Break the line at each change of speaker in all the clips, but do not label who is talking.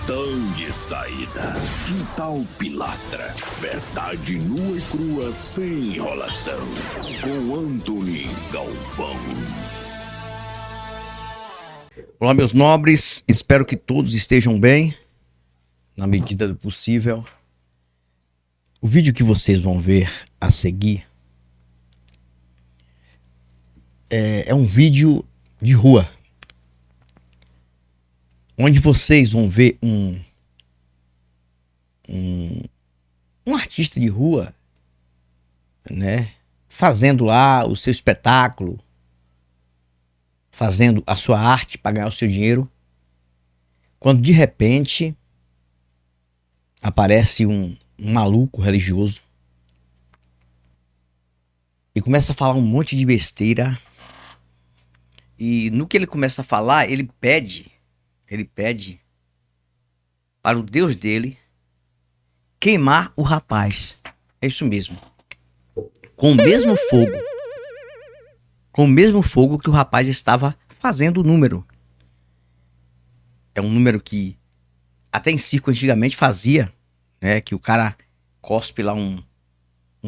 Portão de saída. Que tal pilastra? Verdade nua e crua sem enrolação. Com Anthony Galvão.
Olá, meus nobres. Espero que todos estejam bem, na medida do possível. O vídeo que vocês vão ver a seguir é um vídeo de rua, onde vocês vão ver um artista de rua, né, fazendo lá o seu espetáculo, fazendo a sua arte para ganhar o seu dinheiro, quando de repente aparece um maluco religioso e começa a falar um monte de besteira. E no que ele começa a falar, ele pede para o Deus dele queimar o rapaz. É isso mesmo. Com o mesmo fogo que o rapaz estava fazendo o número. É um número que até em circo antigamente fazia, né? Que o cara cospe lá um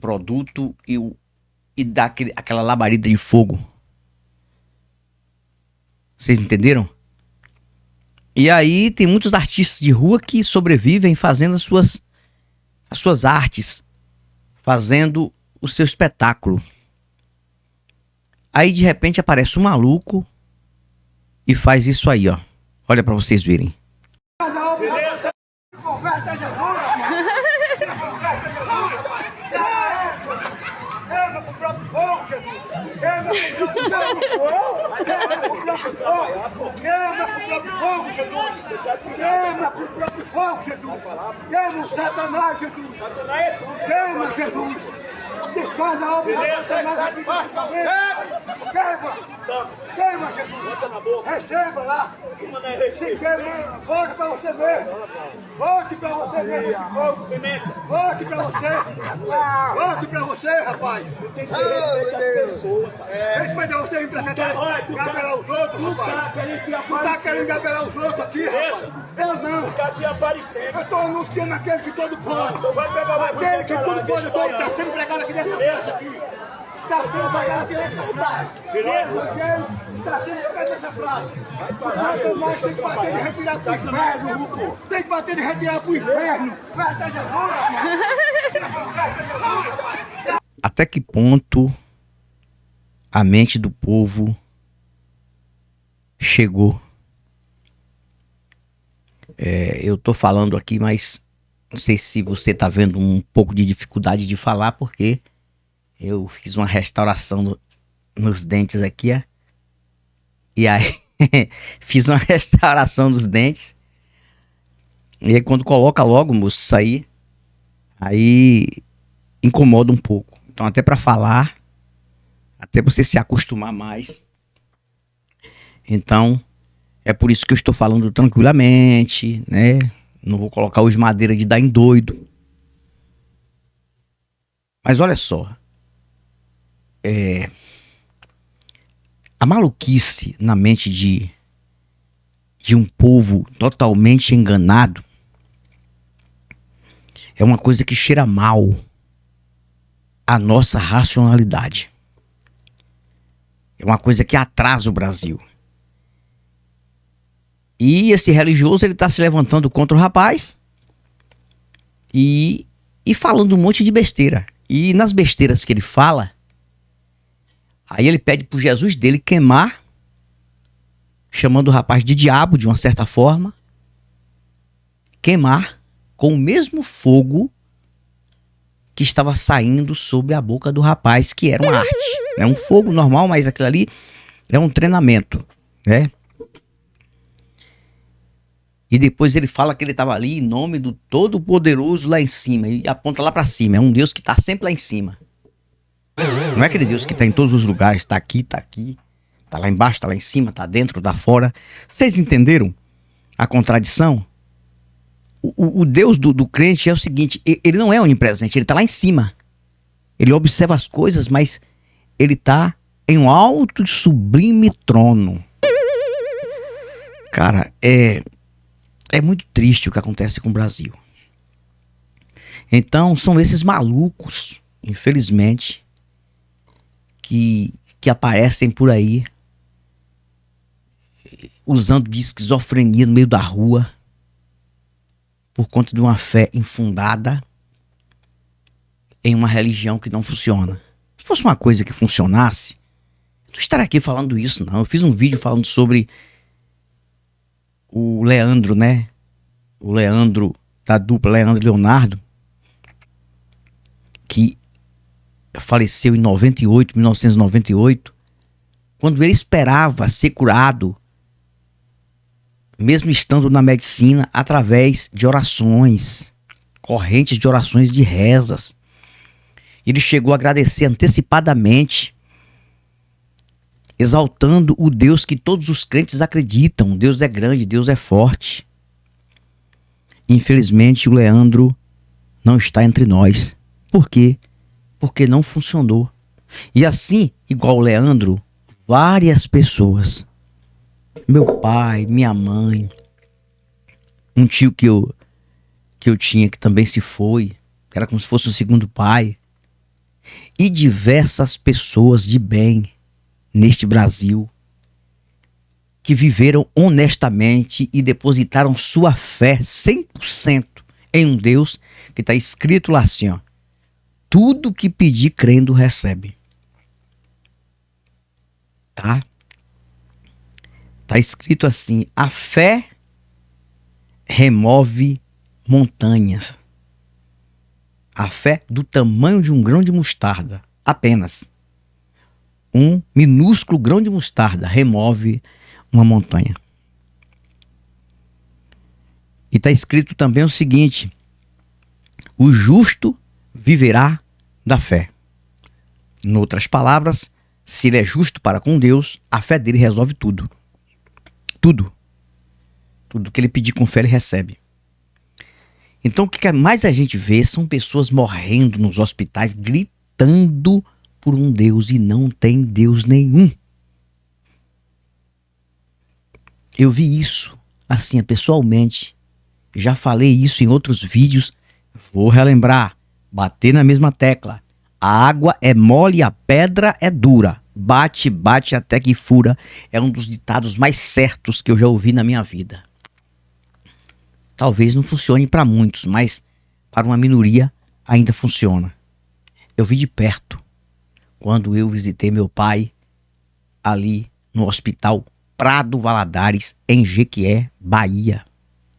produto e dá aquela labareda de fogo. Vocês entenderam? E aí tem muitos artistas de rua que sobrevivem fazendo as suas artes, fazendo o seu espetáculo. Aí de repente aparece um maluco e faz isso aí, ó. Olha pra vocês verem.
Queima o Satanás, Jesus! Queima, Jesus! Desfaz a obra do Satanás! Queima, Jesus! Receba lá! Se queima, volte pra você mesmo! Volte pra você mesmo! Volte pra você! Volte pra você, rapaz!
Tem que ter respeito às pessoas.
Respeita você vir pra cá, gabelar os outros, rapaz! Tu tá querendo gabelar os outros aqui, rapaz? Eu não!
Tá se aparecendo.
Eu tô anunciando aquele que todo pode!
Então vai pegar mais
Aquele que tudo pode, todo tá sendo pregado aqui nessa peça aqui! Tá sendo pregado aqui nessa praça! Beleza? Tá sendo pregado nessa praça! Quanto mais tem que bater de retirar pro inferno! Tem que bater de retirar pro inferno! Vai até Jesus!
Até que ponto a mente do povo chegou? Eu tô falando aqui, mas não sei se você tá vendo um pouco de dificuldade de falar, porque eu fiz uma restauração nos dentes aqui, ó. E aí, fiz uma restauração dos dentes. E aí, quando coloca logo, moço, isso aí incomoda um pouco. Então, até pra falar, até você se acostumar mais. Então, é por isso que eu estou falando tranquilamente, né? Não vou colocar os madeira de dar em doido. Mas olha só. A maluquice na mente de um povo totalmente enganado é uma coisa que cheira mal a nossa racionalidade. É uma coisa que atrasa o Brasil. E esse religioso, ele tá se levantando contra o rapaz e falando um monte de besteira. E nas besteiras que ele fala, aí ele pede pro Jesus dele queimar, chamando o rapaz de diabo de uma certa forma, queimar com o mesmo fogo que estava saindo sobre a boca do rapaz, que era uma arte. É um fogo normal, mas aquilo ali é um treinamento, né? E depois ele fala que ele estava ali em nome do Todo-Poderoso lá em cima. E aponta lá para cima. É um Deus que está sempre lá em cima. Não é aquele Deus que está em todos os lugares. Está aqui, está aqui. Está lá embaixo, está lá em cima, está dentro, está fora. Vocês entenderam a contradição? O Deus do crente é o seguinte. Ele não é onipresente. Ele está lá em cima. Ele observa as coisas, mas ele está em um alto e sublime trono. Cara, É muito triste o que acontece com o Brasil. Então, são esses malucos, infelizmente, que aparecem por aí, usando de esquizofrenia no meio da rua, por conta de uma fé infundada em uma religião que não funciona. Se fosse uma coisa que funcionasse, eu não estaria aqui falando isso, não. Eu fiz um vídeo falando sobre o Leandro, né? O Leandro, da dupla Leandro e Leonardo, que faleceu em 1998, quando ele esperava ser curado, mesmo estando na medicina, através de orações, correntes de orações, de rezas. Ele chegou a agradecer antecipadamente, exaltando o Deus que todos os crentes acreditam. Deus é grande, Deus é forte. Infelizmente, o Leandro não está entre nós. Por quê? Porque não funcionou. E assim, igual o Leandro, várias pessoas, meu pai, minha mãe, um tio que eu tinha que também se foi, que era como se fosse o segundo pai, e diversas pessoas de bem neste Brasil que viveram honestamente e depositaram sua fé 100% em um Deus que está escrito lá assim, ó: tudo que pedir crendo recebe. Tá? Tá escrito assim: a fé remove montanhas. A fé do tamanho de um grão de mostarda, apenas. Um minúsculo grão de mostarda remove uma montanha. E está escrito também o seguinte: o justo viverá da fé. Em outras palavras, se ele é justo para com Deus, a fé dele resolve tudo. Tudo. Tudo que ele pedir com fé, ele recebe. Então, o que mais a gente vê são pessoas morrendo nos hospitais, gritando por um Deus, e não tem Deus nenhum. Eu vi isso, assim, pessoalmente. Já falei isso em outros vídeos. Vou relembrar, bater na mesma tecla. A água é mole e a pedra é dura. Bate, bate até que fura. É um dos ditados mais certos que eu já ouvi na minha vida. Talvez não funcione para muitos, mas para uma minoria ainda funciona. Eu vi de perto, quando eu visitei meu pai ali no Hospital Prado Valadares, em Jequié, Bahia.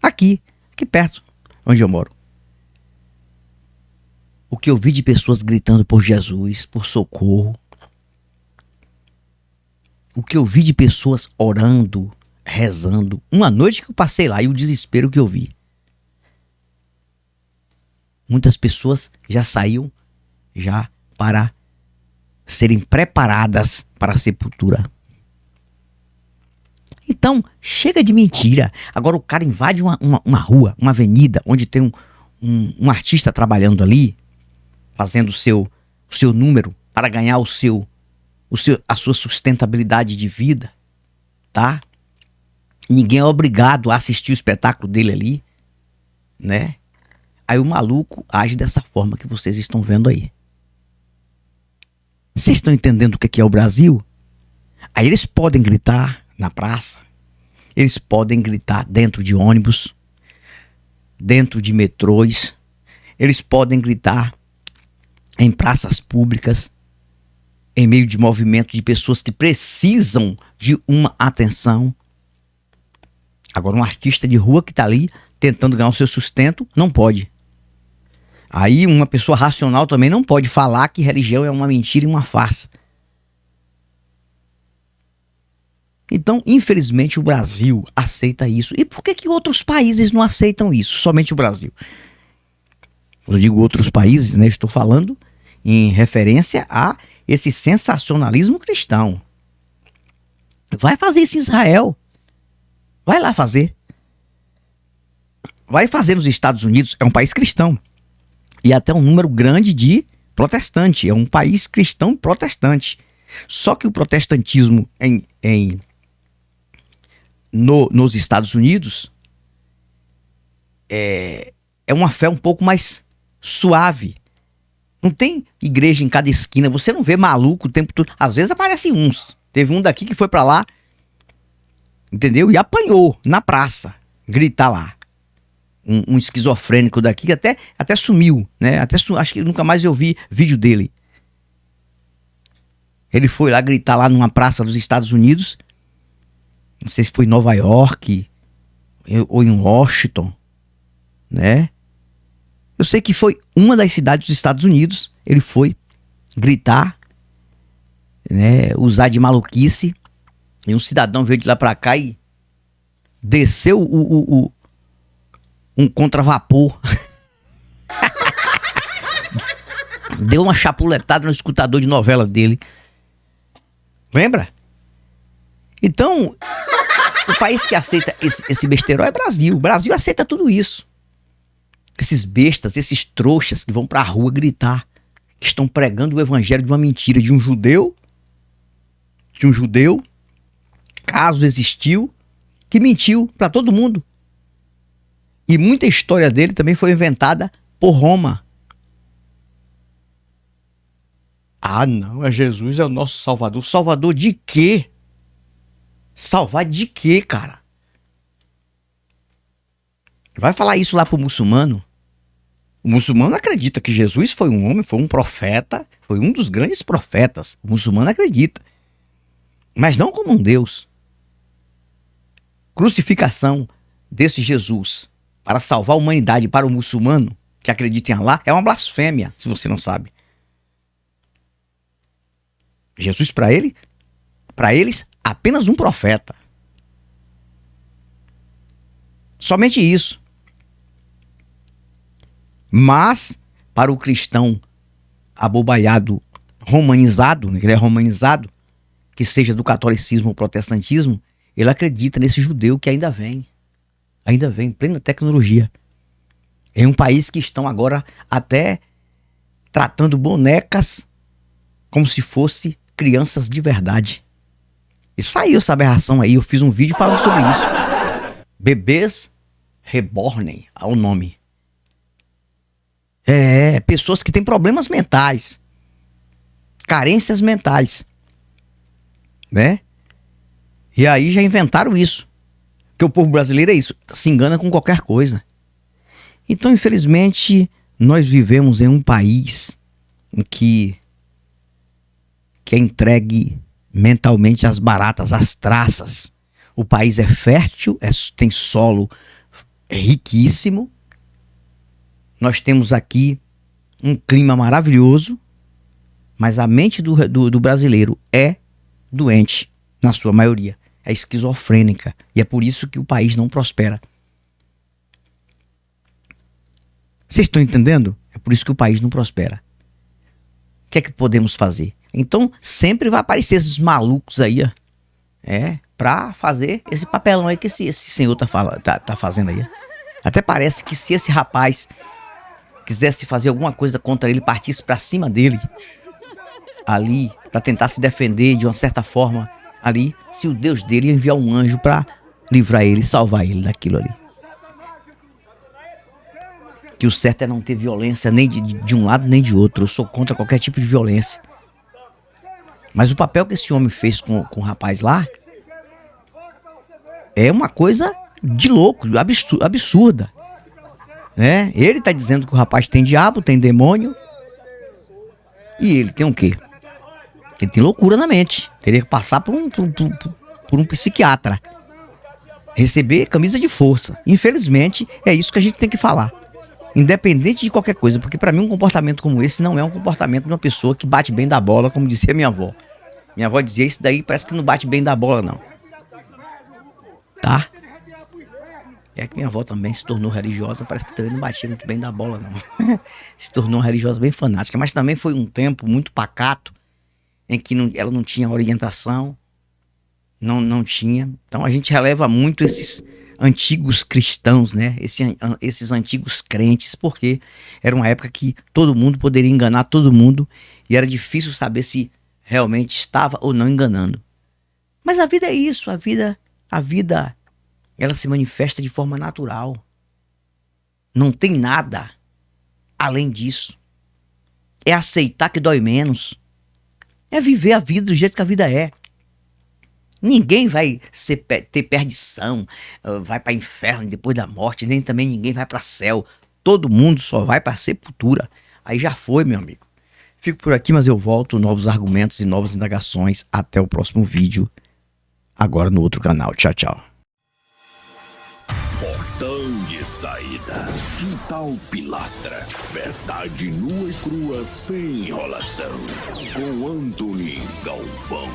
Aqui perto, onde eu moro. O que eu vi de pessoas gritando por Jesus, por socorro. O que eu vi de pessoas orando, rezando. Uma noite que eu passei lá e o desespero que eu vi. Muitas pessoas já saíam já para serem preparadas para a sepultura. Então, chega de mentira. Agora o cara invade uma rua, uma avenida, onde tem um artista trabalhando ali, fazendo o seu número para ganhar a sua sustentabilidade de vida, tá? Ninguém é obrigado a assistir o espetáculo dele ali, né? Aí o maluco age dessa forma que vocês estão vendo aí. Vocês estão entendendo o que é o Brasil? Aí eles podem gritar na praça, eles podem gritar dentro de ônibus, dentro de metrôs, eles podem gritar em praças públicas, em meio de movimento de pessoas que precisam de uma atenção. Agora, um artista de rua que está ali tentando ganhar o seu sustento, não pode. Aí uma pessoa racional também não pode falar que religião é uma mentira e uma farsa. Então, infelizmente, o Brasil aceita isso. E por que outros países não aceitam isso? Somente o Brasil. Quando eu digo outros países, né, estou falando em referência a esse sensacionalismo cristão. Vai fazer isso em Israel. Vai lá fazer. Vai fazer nos Estados Unidos. É um país cristão. E até um número grande de protestantes. É um país cristão protestante. Só que o protestantismo nos Estados Unidos é uma fé um pouco mais suave. Não tem igreja em cada esquina. Você não vê maluco o tempo todo. Às vezes aparecem uns. Teve um daqui que foi pra lá, entendeu? E apanhou na praça, gritar lá. Um esquizofrênico daqui que até sumiu, né? Acho que nunca mais eu vi vídeo dele. Ele foi lá gritar lá numa praça dos Estados Unidos. Não sei se foi em Nova York ou em Washington, né? Eu sei que foi uma das cidades dos Estados Unidos. Ele foi gritar, né? Usar de maluquice. E um cidadão veio de lá pra cá e desceu um contravapor. Deu uma chapuletada no escutador de novela dele. Lembra? Então, o país que aceita esse besteirol é Brasil. O Brasil aceita tudo isso. Esses bestas, esses trouxas que vão pra rua gritar, que estão pregando o evangelho de uma mentira de um judeu, caso existiu, que mentiu pra todo mundo. E muita história dele também foi inventada por Roma. Ah, não, Jesus é o nosso Salvador. Salvador de quê? Salvar de quê, cara? Vai falar isso lá pro muçulmano? O muçulmano acredita que Jesus foi um homem, foi um profeta, foi um dos grandes profetas. O muçulmano acredita. Mas não como um Deus. Crucificação desse Jesus para salvar a humanidade para o muçulmano que acredita em Allah é uma blasfêmia, se você não sabe. Jesus para eles, apenas um profeta. Somente isso. Mas, para o cristão abobalhado, romanizado, né, ele é romanizado, que seja do catolicismo ou protestantismo, ele acredita nesse judeu que ainda vem em plena tecnologia. Em um país que estão agora até tratando bonecas como se fosse crianças de verdade. E saiu essa aberração aí, eu fiz um vídeo falando sobre isso. Bebês reborn, ao nome. Pessoas que têm problemas mentais, carências mentais, né? E aí já inventaram isso. Porque o povo brasileiro é isso, se engana com qualquer coisa. Então, infelizmente, nós vivemos em um país em que é entregue mentalmente às baratas, às traças. O país é fértil, tem solo riquíssimo. Nós temos aqui um clima maravilhoso, mas a mente do brasileiro é doente, na sua maioria. É esquizofrênica. E é por isso que o país não prospera. Vocês estão entendendo? É por isso que o país não prospera. O que é que podemos fazer? Então, sempre vai aparecer esses malucos aí, ó. Pra fazer esse papelão aí que esse senhor tá fazendo aí. Até parece que se esse rapaz quisesse fazer alguma coisa contra ele, partisse pra cima dele, ali, pra tentar se defender de uma certa forma, ali, se o Deus dele ia enviar um anjo pra livrar ele, salvar ele daquilo ali. Que o certo é não ter violência nem de um lado nem de outro. Eu sou contra qualquer tipo de violência. Mas o papel que esse homem fez com o rapaz lá é uma coisa de louco, absurda. Né? Ele tá dizendo que o rapaz tem diabo, tem demônio. E ele tem o quê? Ele tem loucura na mente. Teria que passar por um psiquiatra. Receber camisa de força. Infelizmente, é isso que a gente tem que falar. Independente de qualquer coisa. Porque pra mim um comportamento como esse não é um comportamento de uma pessoa que bate bem da bola, como dizia minha avó. Minha avó dizia, isso daí parece que não bate bem da bola, não. Tá? É que minha avó também se tornou religiosa, parece que também não batia muito bem da bola, não. Se tornou uma religiosa bem fanática. Mas também foi um tempo muito pacato, em que ela não tinha orientação, não tinha. Então a gente releva muito esses antigos cristãos, né? Esses antigos crentes, porque era uma época que todo mundo poderia enganar todo mundo e era difícil saber se realmente estava ou não enganando. Mas a vida é isso, a vida ela se manifesta de forma natural. Não tem nada além disso. É aceitar que dói menos. É viver a vida do jeito que a vida é. Ninguém vai ter perdição, vai para inferno depois da morte, nem também ninguém vai para céu. Todo mundo só vai para sepultura. Aí já foi, meu amigo. Fico por aqui, mas eu volto, novos argumentos e novas indagações. Até o próximo vídeo, agora no outro canal. Tchau, tchau.
Portão de saída. Quintal Pilastra. Verdade nua e crua sem enrolação. Com Anthony Galvão.